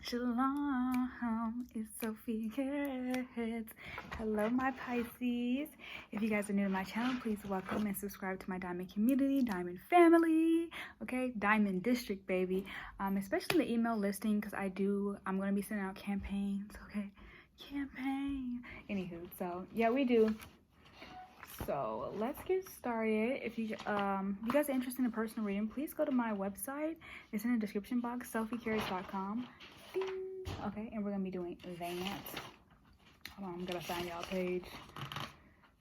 Shalom, it's Sophie Carrots. Hello, my Pisces. If you guys are new to my channel, please welcome and subscribe to my diamond community, diamond family, okay? Diamond district, baby. Especially the email listing, because I'm going to be sending out campaigns, okay? Campaign. Anywho, so yeah, we do. So let's get started. If you guys are interested in a personal reading, please go to my website. It's in the description box, selfiecarats.com. Okay, and we're gonna be doing that. Hold on, I'm gonna find y'all page.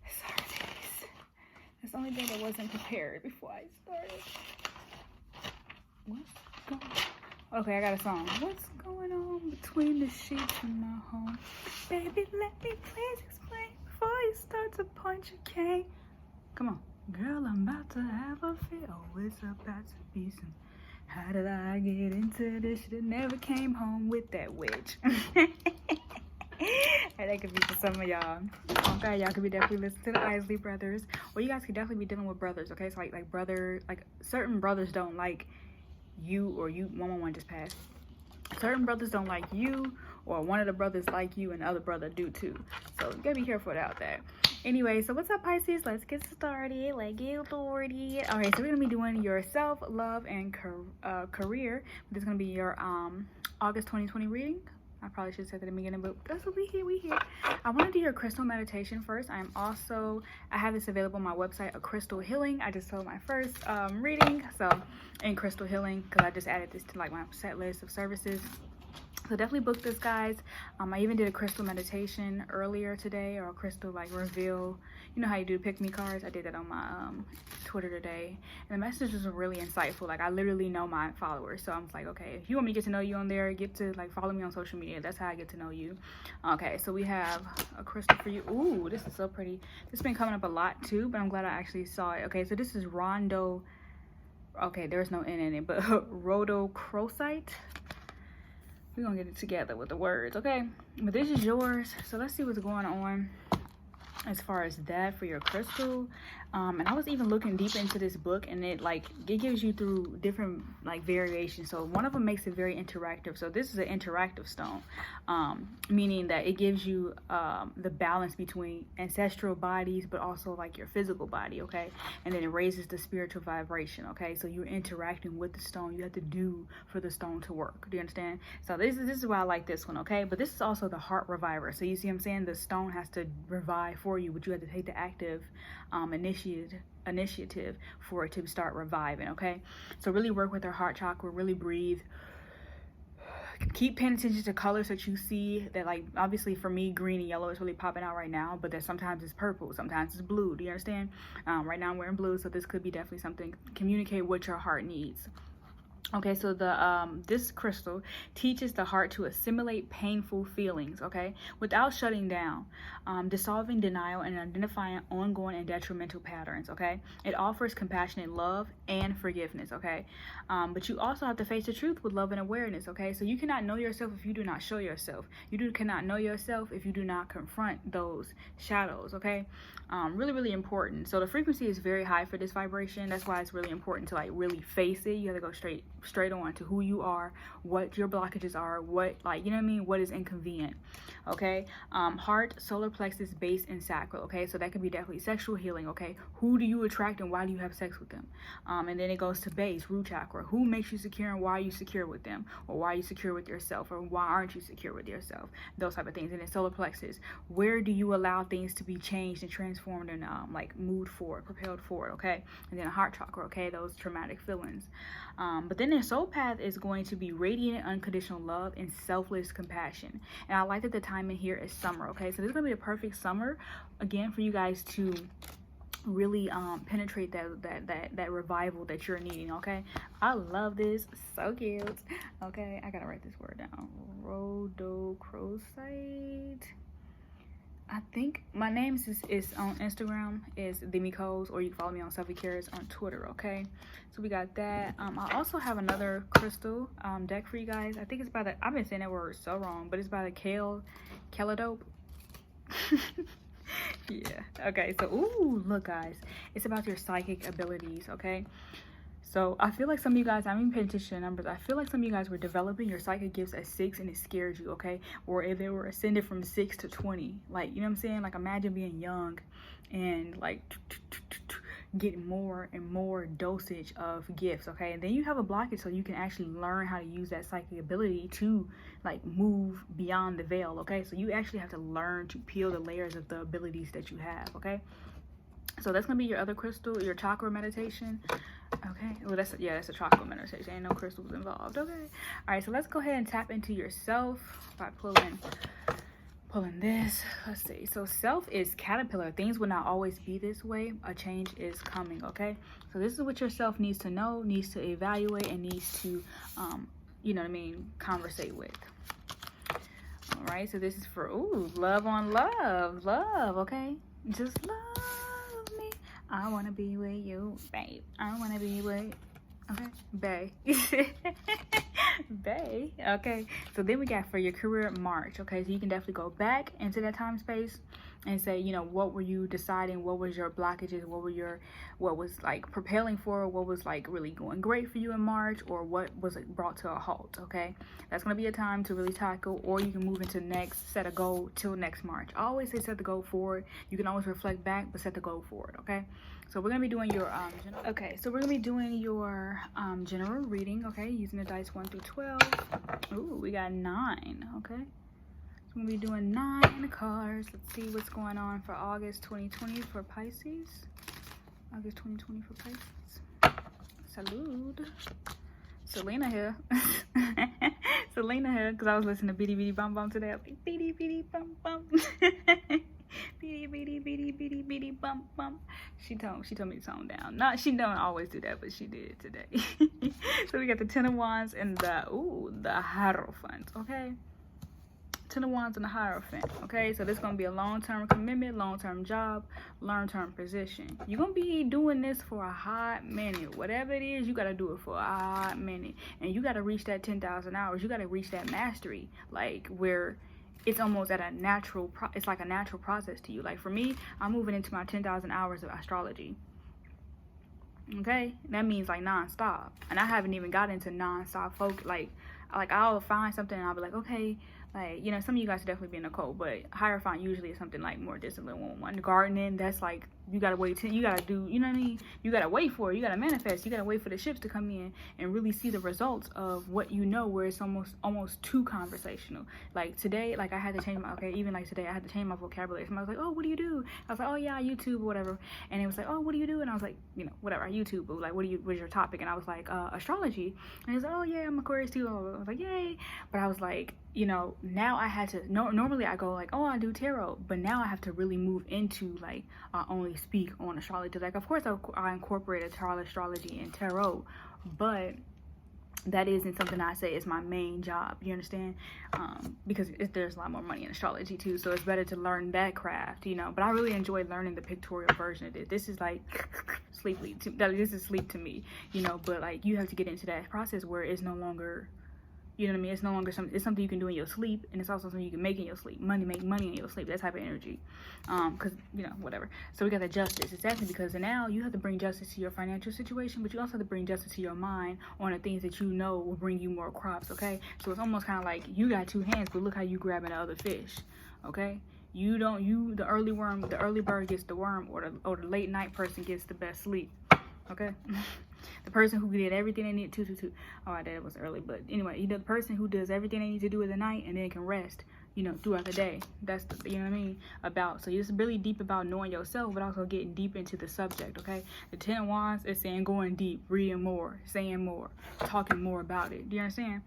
Sorry, that's the only thing that wasn't prepared before I started. What's going on? Okay, I got a song. What's going on between the sheets in my home? Baby, let me please explain before you start to point your cane. Come on. Girl, I'm about to have a fit. Oh, it's about to be some. How did I get into this? Should've never came home with that witch. That could be for some of y'all. Okay, y'all could be definitely listening to the Isley brothers. Or you guys could definitely be dealing with brothers, okay? So like certain brothers don't like you, or you, one just passed. Certain brothers don't like you, or one of the brothers like you and the other brother do too. So you gotta be careful about that. Anyway, so what's up, Pisces? Let's get started. Let's get started. Okay, so we're gonna be doing your self, love, and career. This is gonna be your August 2020 reading. I probably should have said that in the beginning, but that's what we here. I want to do your crystal meditation first. I have this available on my website, A Crystal Healing. I just sold my first reading, so in crystal healing, because I just added this to like my set list of services. So definitely book this, guys. I even did a crystal meditation earlier today, or a crystal like reveal. You know how you do pick me cards? I did that on my Twitter today, and the message was really insightful. Like, I literally know my followers, so I'm like, okay, if you want me to get to know you on there, get to like follow me on social media. That's how I get to know you. Okay, so we have a crystal for you. Ooh, this is so pretty. This has been coming up a lot too, but I'm glad I actually saw it. Okay, so this is Rondo. Okay, there's no N in it, but rhodochrosite. We're gonna get it together with the words, okay? But this is yours, so let's see what's going on as far as that for your crystal. And I was even looking deep into this book, and it gives you through different like variations. So one of them makes it very interactive. So this is an interactive stone, meaning that it gives you the balance between ancestral bodies, but also like your physical body, okay? And then it raises the spiritual vibration, okay? So you're interacting with the stone. You have to do for the stone to work. Do you understand? So this is why I like this one, okay? But this is also the heart reviver. So you see what I'm saying? The stone has to revive for you, but you have to take the active initiative for it to start reviving, okay? So really work with our heart chakra, really breathe. Keep paying attention to colors that you see that, like, obviously for me, green and yellow is really popping out right now, but that sometimes it's purple, sometimes it's blue. Do you understand? Right now I'm wearing blue, so this could be definitely something. Communicate what your heart needs. Okay, so this crystal teaches the heart to assimilate painful feelings, okay, without shutting down, dissolving denial, and identifying ongoing and detrimental patterns, okay? It offers compassionate love and forgiveness, okay? But you also have to face the truth with love and awareness, okay? So you cannot know yourself if you do not show yourself. Cannot know yourself if you do not confront those shadows, okay? Really, really important. So the frequency is very high for this vibration. That's why it's really important to like really face it. You have to go straight on to who you are, what your blockages are, what, like, you know what I mean, what is inconvenient, okay? Heart, solar plexus, base, and sacral, okay? So that could be definitely sexual healing, okay? Who do you attract and why do you have sex with them? And then it goes to base, root chakra. Who makes you secure and why are you secure with them? Or why are you secure with yourself? Or why aren't you secure with yourself? Those type of things. And then solar plexus, where do you allow things to be changed and transformed and like moved forward, propelled forward, okay? And then heart chakra, okay? Those traumatic feelings. But then their soul path is going to be radiant unconditional love and selfless compassion. And I like that the time in here is summer, okay? So this is gonna be a perfect summer again for you guys to really penetrate that revival that you're needing, okay? I love this. So cute. Okay, I gotta write this word down. Rhodochrosite. I think my name is on Instagram is themecoles, or you can follow me on Sophie Carrots on Twitter, okay? So we got that. I also have another crystal deck for you guys. I think it's by the, I've been saying that word so wrong, but it's by the ℍ𝕠𝕟𝕒𝕠𝕒. Yeah, okay, so ooh, look guys, it's about your psychic abilities, okay? So I feel like some of you guys, I'm even paying attention to numbers. I feel like some of you guys were developing your psychic gifts at 6 and it scared you, okay? Or if they were ascended from 6 to 20. Like, you know what I'm saying? Like, imagine being young and like getting more and more dosage of gifts, okay? And then you have a blockage, so you can actually learn how to use that psychic ability to like move beyond the veil, okay? So you actually have to learn to peel the layers of the abilities that you have, okay? So that's gonna be your other crystal, your chakra meditation. Okay, well that's a chakra meditation. Ain't no crystals involved. Okay, all right. So let's go ahead and tap into yourself by pulling this. Let's see. So self is caterpillar. Things will not always be this way. A change is coming. Okay, so this is what your self needs to know, needs to evaluate, and needs to, you know what I mean, conversate with. All right. So this is for love on love, okay, just love. I want to be with you, babe. I want to be with, okay, babe. Babe. Okay, so then we got for your career March. Okay, so you can definitely go back into that time space and say, you know, what were you deciding? What was your blockages? What was like propelling forward? What was like really going great for you in March? Or what was it brought to a halt? Okay, that's going to be a time to really tackle, or you can move into next, set a goal till next March. I always say set the goal forward. You can always reflect back, but set the goal forward. Okay, so we're going to be doing your general reading, okay, using the dice 1 through 12. Ooh, we got 9. Okay, I'm gonna be doing 9 cards. Let's see what's going on for August 2020 for Pisces. August 2020 for Pisces. Salud. Selena here. Selena here, because I was listening to Bitty Bitty Bum Bum today. I was like, Bitty Bitty Bum Bum. Bitty Bitty Bitty Bitty Bitty Bum Bum. She told me to tone down. Not, she don't always do that, but she did today. So we got the 10 of Wands and the Hierophant, okay? 10 of Wands and the Hierophant. Okay, so this is gonna be a long-term commitment, long-term job, long-term position. You're gonna be doing this for a hot minute. Whatever it is, you gotta do it for a hot minute, and you gotta reach that 10,000 hours. You gotta reach that mastery, like where it's almost at a natural it's like a natural process to you. Like for me, I'm moving into my 10,000 hours of astrology. Okay, that means like non-stop, and I haven't even got into non-stop focus. Like I'll find something and I'll be like, okay, like, you know, some of you guys are definitely being a code, but Hierophant usually is something like more disciplined. One gardening, that's like you gotta wait till you gotta do, you know what I mean, you gotta wait for it, you gotta manifest, you gotta wait for the ships to come in and really see the results of what you know, where it's almost too conversational. Like today, like I had to change my, even like today I had to change my vocabulary. Somebody was like, oh, what do you do? I was like, oh yeah, I YouTube or whatever. And it was like, oh, what do you do? And I was like, you know, whatever, I YouTube, but like, what's your topic? And I was like, astrology. And he was like, oh yeah, I'm Aquarius too. I was like, yay. But I was like, you know, now I had to, normally I go like, oh, I do tarot, but now I have to really move into like, I only speak on astrology. Like, of course I incorporated tarot astrology and tarot, but that isn't something I say is my main job, you understand? Because there's a lot more money in astrology too, so it's better to learn that craft, you know. But I really enjoy learning the pictorial version of it. This is like this is sleep to me, you know. But like you have to get into that process where it's no longer, you know what I mean? It's no longer it's something you can do in your sleep, and it's also something you can make in your sleep. Make money in your sleep, that type of energy. Because, you know, whatever. So we got the justice. It's actually because now you have to bring justice to your financial situation, but you also have to bring justice to your mind on the things that you know will bring you more crops, okay? So it's almost kind of like you got 2 hands, but look how you grabbing the other fish, okay? The early bird gets the worm, or the late night person gets the best sleep, okay? The person who did everything they need to. Oh, I did, it was early, but anyway, the person who does everything they need to do in the night and then can rest, you know, throughout the day. That's the, you know what I mean, about. So it's really deep about knowing yourself, but also getting deep into the subject, okay? The 10 of Wands is saying going deep, reading more, saying more, talking more about it. Do you understand?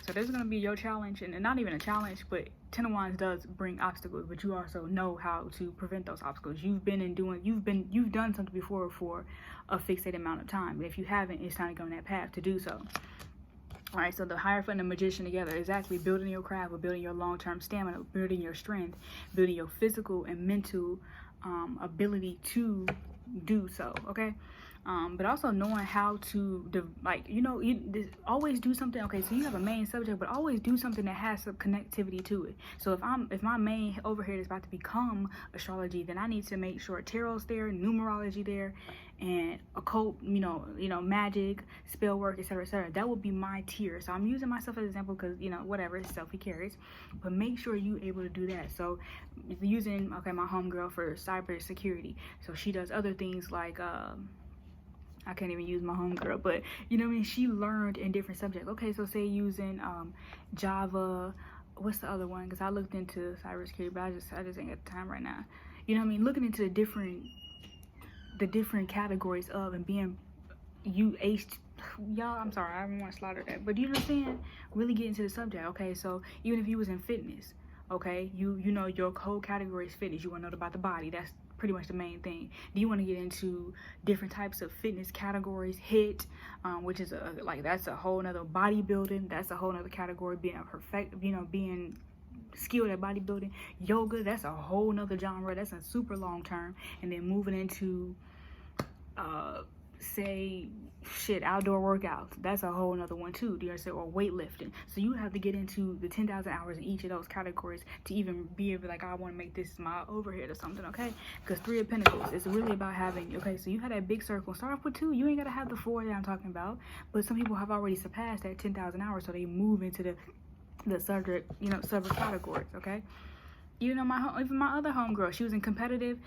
So this is going to be your challenge, and not even a challenge, but 10 of Wands does bring obstacles, but you also know how to prevent those obstacles. You've done something before for a fixed amount of time. But if you haven't, it's time to go on that path to do so. All right, so the Hierophant and the Magician together is actually building your craft, or building your long-term stamina, building your strength, building your physical and mental ability to do so, okay? but also knowing how to always do something. Okay, so you have a main subject, but always do something that has some connectivity to it. So if my main overhead is about to become astrology, then I need to make sure tarot's there, numerology there, and occult, magic, spell work, etc., etc. That would be my tier. So I'm using myself as an example because whatever, it's selfie-carats, but make sure you're able to do that. So using my homegirl for cyber security, so she does other things like I can't even use my homegirl, but she learned in different subjects. Okay, so say using Java, what's the other one? Because I looked into cybersecurity, but I just ain't got the time right now. Looking into the different categories of and being y'all, I'm sorry, I don't want to slaughter that, but you know what I'm saying? Really get into the subject. Okay, so even if you was in fitness, okay, your whole category is fitness. You want to know about the body. That's pretty much the main thing. Do you want to get into different types of fitness categories? HIIT, which is that's a whole nother bodybuilding. That's a whole nother category. Being being skilled at bodybuilding. Yoga, that's a whole nother genre. That's a super long term. And then moving into outdoor workouts, that's a whole nother one too. Do you understand? Or weightlifting. So you have to get into the 10,000 hours in each of those categories to even be able I want to make this my overhead or something. Okay, because 3 of Pentacles, it's really about having, okay, so you have that big circle. Start off with 2. You ain't got to have the 4 that I'm talking about, but some people have already surpassed that 10,000 hours, so they move into the subject, subject categories. Okay, even my other homegirl, she was in competitive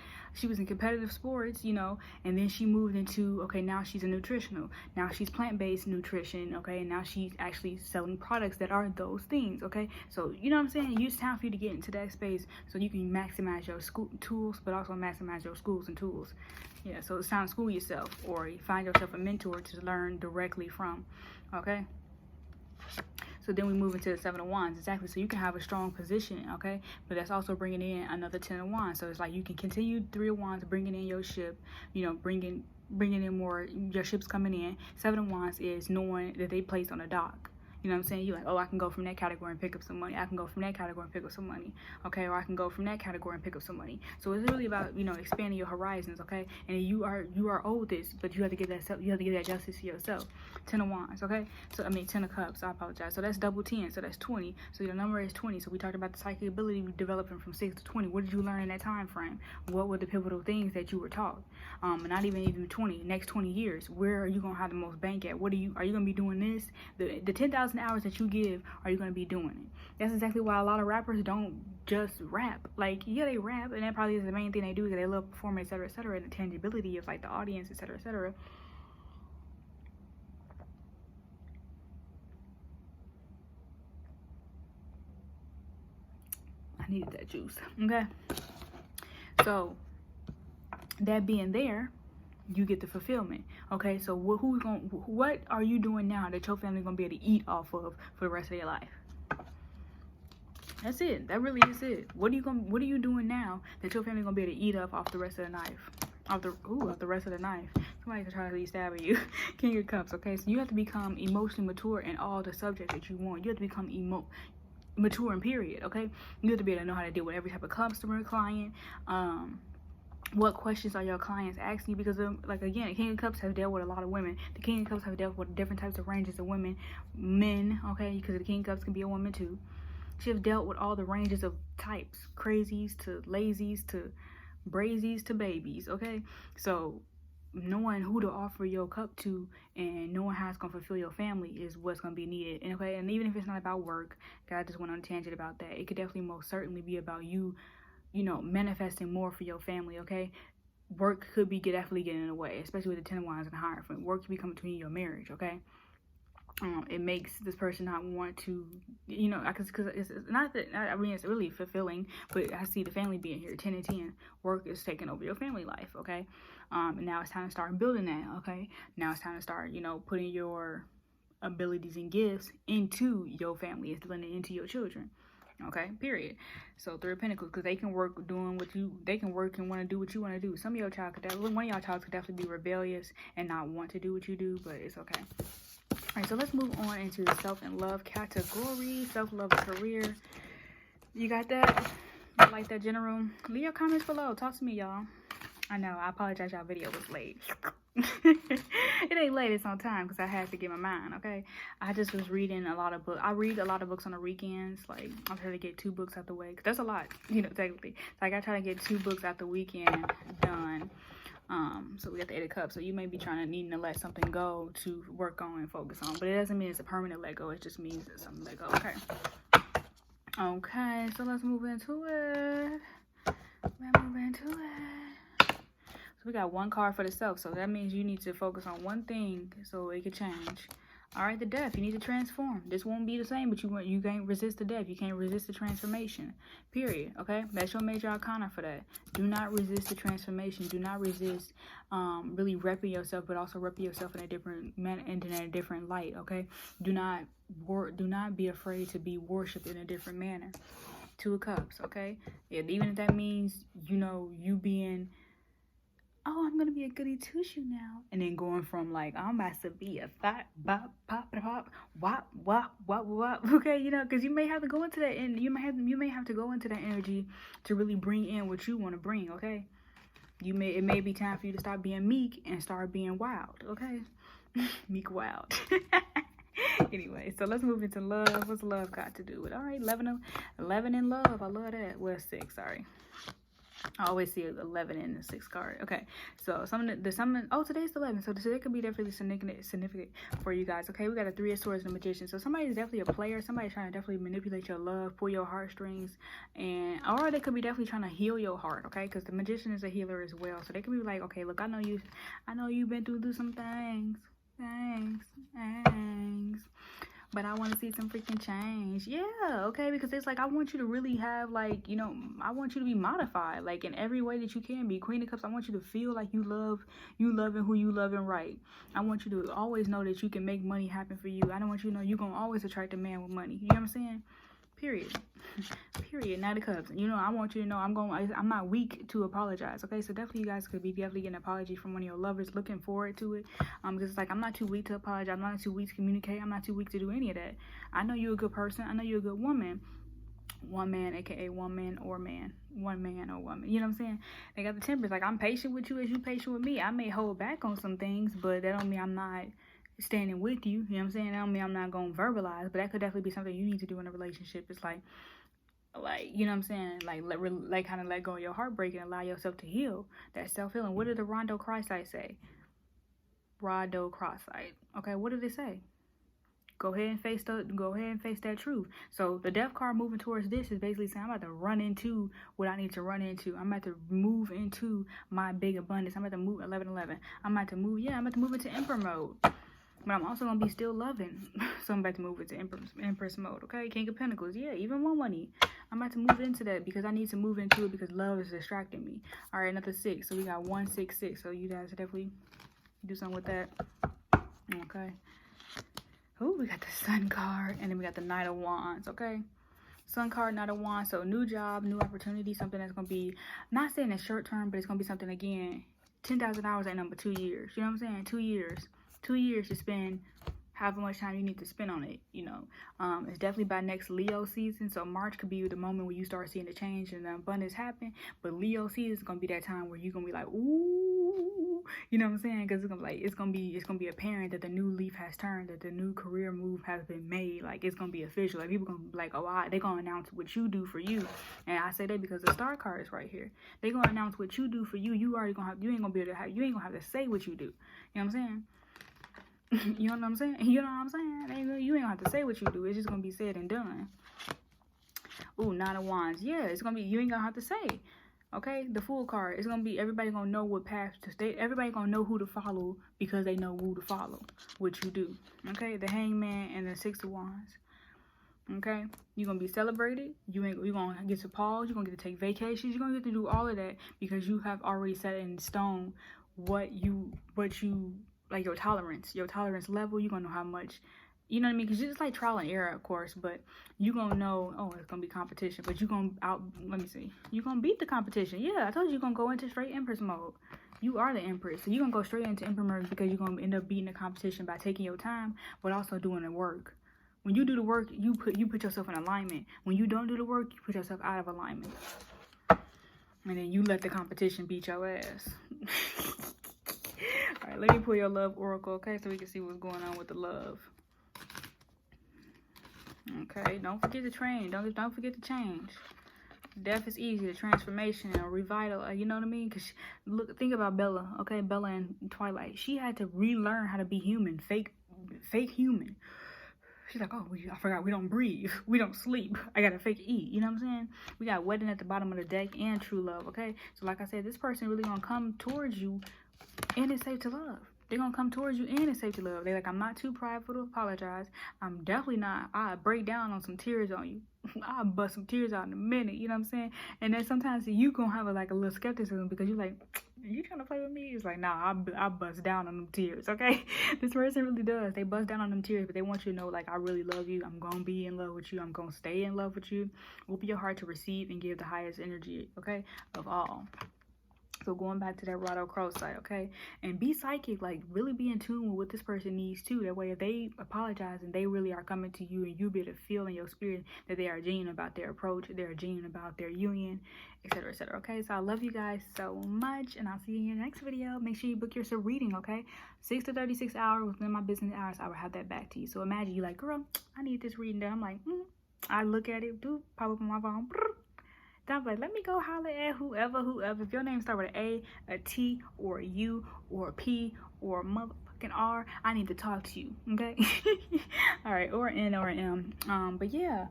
sports, and then she moved into, okay, now she's a nutritional, now she's plant-based nutrition, okay, and now she's actually selling products that are those things. Okay, so what I'm saying, it's time for you to get into that space so you can maximize your school tools, but also maximize your schools and tools. Yeah, so it's time to school yourself, or you find yourself a mentor to learn directly from. Okay, so then we move into the 7 of Wands. Exactly. So you can have a strong position, okay? But that's also bringing in another 10 of Wands. So it's you can continue 3 of Wands, bringing in your ship, bringing in more, your ship's coming in. 7 of Wands is knowing that they placed on a dock. You know what I'm saying? You're I can go from that category and pick up some money. I can go from that category and pick up some money. Okay, or I can go from that category and pick up some money. So it's really about, expanding your horizons, okay? And you are owed this, but you have to give that justice to yourself. 10 of Wands, okay? So 10 of Cups, I apologize. So that's double 10, so that's 20. So your number is 20. So we talked about the psychic ability developing from 6 to 20. What did you learn in that time frame? What were the pivotal things that you were taught? And not even 20, next 20 years, where are you gonna have the most bank at? Are you gonna be doing this? The 10,000 hours that you give, are you going to be doing it? That's exactly why a lot of rappers don't just rap. Yeah, they rap, and that probably is the main thing they do, because they love performing, etc., etc., and the tangibility of the audience, etc., etc. I needed that juice. Okay, so that being there, you get the fulfillment. Okay, so what are you doing now that your family gonna be able to eat off of for the rest of their life? That's it. That really is it. What are you doing now that your family gonna be able to eat off the rest of the knife? Off the rest of the knife. Somebody can try to stab you. King of Cups. Okay, so you have to become emotionally mature in all the subjects that you want. You have to become mature in period. Okay, you have to be able to know how to deal with every type of customer, client. What questions are your clients asking you? Because again, King of Cups have dealt with a lot of women. The King of Cups have dealt with different types of ranges of women, men, okay, because the King of Cups can be a woman too. She have dealt with all the ranges of types, crazies to lazies to brazies to babies, okay? So knowing who to offer your cup to and knowing how it's gonna fulfill your family is what's gonna be needed. And okay, and even if it's not about work, God just went on a tangent about that. It could definitely most certainly be about you manifesting more for your family. Okay, work could be definitely getting in the way, especially with the 10 of Wands and the Hierophant. Work could be coming between your marriage. Okay, it makes this person not want to, because it's not that, I mean, it's really fulfilling, but I see the family being here. 10 and 10, work is taking over your family life. Okay, and now it's time to start building that. Okay, now it's time to start putting your abilities and gifts into your family, it's blending into your children. Okay, period. So 3 of Pentacles, because they can work and want to do what you want to do. One of y'all child could definitely be rebellious and not want to do what you do, but it's okay. All right, so let's move on into the self and love category. Self-love career. You got that? You like that, general? Leave your comments below. Talk to me, y'all. I know, I apologize, y'all video was late. It ain't late, it's on time because I had to get my mind, okay? I just was reading a lot of books. I read a lot of books on the weekends. Like, I'm trying to get 2 books out the way, because that's a lot, you know, technically. Like, I try to get 2 books out the weekend done. So we got the 8 of Cups. So you may be needing to let something go to work on and focus on. But it doesn't mean it's a permanent let go. It just means it's something let go. Okay. Okay, so let's move into it. So we got 1 card for the self. So that means you need to focus on one thing so it can change. All right, the Death. You need to transform. This won't be the same, but you can't resist the death. You can't resist the transformation. Period. Okay, that's your major arcana for that. Do not resist the transformation. Do not resist really repping yourself, but also repping yourself in a different manner and in a different light. Okay, do not be afraid to be worshipped in a different manner. 2 of Cups. Okay, yeah, even if that means, you know, you being, oh, I'm gonna be a goody two-shoe now, and then going from like, I'm about to be a fat bop pop pop wop wop wop wop. Okay, you know, because you may have to go into that, and you may have to go into that energy to really bring in what you want to bring. Okay, it may be time for you to stop being meek and start being wild. Okay, meek wild. Anyway, so let's move into love. What's love got to do with? All right, 11 in love. I love that. Well, 6. Sorry. I always see 11 in the 6th card. Okay, so oh, today's the 11th, so today could be definitely significant for you guys. Okay, we got a 3 of Swords and a Magician. So somebody's definitely a player. Somebody's trying to definitely manipulate your love, pull your heartstrings, or they could be definitely trying to heal your heart. Okay, because the Magician is a healer as well. So they could be like, okay, look, I know you've been through some things, but I want to see some freaking change. Yeah, okay, because it's like, I want you to really have, like, you know, I want you to be modified, like, in every way that you can be. Queen of Cups, I want you to feel like you loving who you loving right. I want you to always know that you can make money happen for you. I don't want you to know you're going to always attract a man with money. You know what I'm saying? Period. Period. 9 of Cups. You know, I want you to know I'm not weak to apologize. Okay, so definitely you guys could be definitely getting an apology from one of your lovers, looking forward to it. Because it's like, I'm not too weak to apologize. I'm not too weak to communicate. I'm not too weak to do any of that. I know you're a good person. I know you're a good woman. One man, aka one man or woman. You know what I'm saying? They got the Temperance. Like, I'm patient with you as you patient with me. I may hold back on some things, but that don't mean I'm not standing with you. You know what I'm saying? That don't mean I'm not gonna verbalize, but that could definitely be something you need to do in a relationship. It's like, you know what I'm saying? Like kind of let go of your heartbreak and allow yourself to heal. That self-healing. What did the Rondo Cross-Eyed say? Rondo Cross-Eyed. Okay, what did it say? Go ahead and face that truth. So the Death card moving towards this is basically saying, I'm about to run into what I need to run into. I'm about to move into my big abundance. I'm about to move 11-11. I'm about to move into Emperor mode. But I'm also going to be still loving. So I'm about to move into Empress mode, okay? King of Pentacles, yeah, even more money. I'm about to move into that because I need to move into it because love is distracting me. All right, another 6. So we got 1, 6, 6. So you guys definitely do something with that. Okay. Oh, we got the Sun card. And then we got the Knight of Wands, okay? Sun card, Knight of Wands. So new job, new opportunity, something that's going to be, not saying it's short term, but it's going to be something, again, 10,000 hours ain't number 2 years. You know what I'm saying? 2 years. 2 years to spend however much time you need to spend on it, you know. It's definitely by next Leo season. So March could be the moment where you start seeing the change and the abundance happen. But Leo season is gonna be that time where you're gonna be like, ooh, you know what I'm saying? Because it's gonna be apparent that the new leaf has turned, that the new career move has been made. Like, it's gonna be official. Like, people gonna be like, oh, they're gonna announce what you do for you. And I say that because the Star card is right here. They're gonna announce what you do for you. You ain't gonna have to say what you do. You know what I'm saying? You know what I'm saying? You know what I'm saying? You ain't gonna have to say what you do. It's just gonna be said and done. Ooh, Nine of Wands. Yeah, it's gonna be, you ain't gonna have to say. Okay, the Fool card. It's gonna be, everybody gonna know what path to stay. Everybody gonna know who to follow because they know who to follow. What you do. Okay, the Hangman and the 6 of Wands. Okay, you're gonna be celebrated. You're gonna get to pause. You're gonna get to take vacations. You're gonna get to do all of that because you have already set in stone what you like, your tolerance level. You're gonna know how much, you know what I mean? Because it's like trial and error, of course, but you're gonna know, oh, it's gonna be competition, but you're gonna you're gonna beat the competition. Yeah, I told you, you're gonna go into straight Empress mode. You are the Empress, so you're gonna go straight into Emperor mode because you're gonna end up beating the competition by taking your time, but also doing the work. When you do the work, you put yourself in alignment. When you don't do the work, you put yourself out of alignment. And then you let the competition beat your ass. All right, let me pull your love oracle, okay? So we can see what's going on with the love. Okay, don't forget to train. Don't forget to change. Death is easy. The transformation and revital. You know what I mean? Because look, think about Bella. Okay, Bella in Twilight. She had to relearn how to be human. Fake human. She's like, oh, I forgot we don't breathe. We don't sleep. I gotta fake eat. You know what I'm saying? We got wedding at the bottom of the deck and true love. Okay, so like I said, this person really gonna come towards you, and it's safe to love. They're gonna come towards you and it's safe to love. They're like, I'm not too prideful to apologize. I'm definitely not. I break down on some tears on you. I'll bust some tears out in a minute. You know what I'm saying? And then sometimes you gonna have a little skepticism because you're like, are you trying to play with me? It's like, nah, I bust down on them tears, okay? This person really does. They bust down on them tears, but they want you to know, like, I really love you. I'm gonna be in love with you. I'm gonna stay in love with you. Open your heart to receive and give the highest energy, okay, of all. So going back to that Rado Crow side, okay? And be psychic, like really be in tune with what this person needs too. That way if they apologize and they really are coming to you and you be able to feel in your spirit that they are genuine about their approach, they're genuine about their union, etc., etc. Okay, so I love you guys so much and I'll see you in your next video. Make sure you book your reading, okay? 6 to 36 hours within my business hours, I will have that back to you. So imagine you like, girl, I need this reading done. I'm like, I look at it, pop up on my phone. I'm like, let me go holler at whoever. If your name start with an A, a T, or a U, or a P, or a motherfucking R, I need to talk to you, okay? All right, or N or M. But yeah.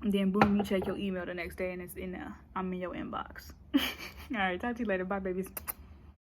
And then boom, you check your email the next day and it's in there. I'm in your inbox. All right, talk to you later. Bye, babies.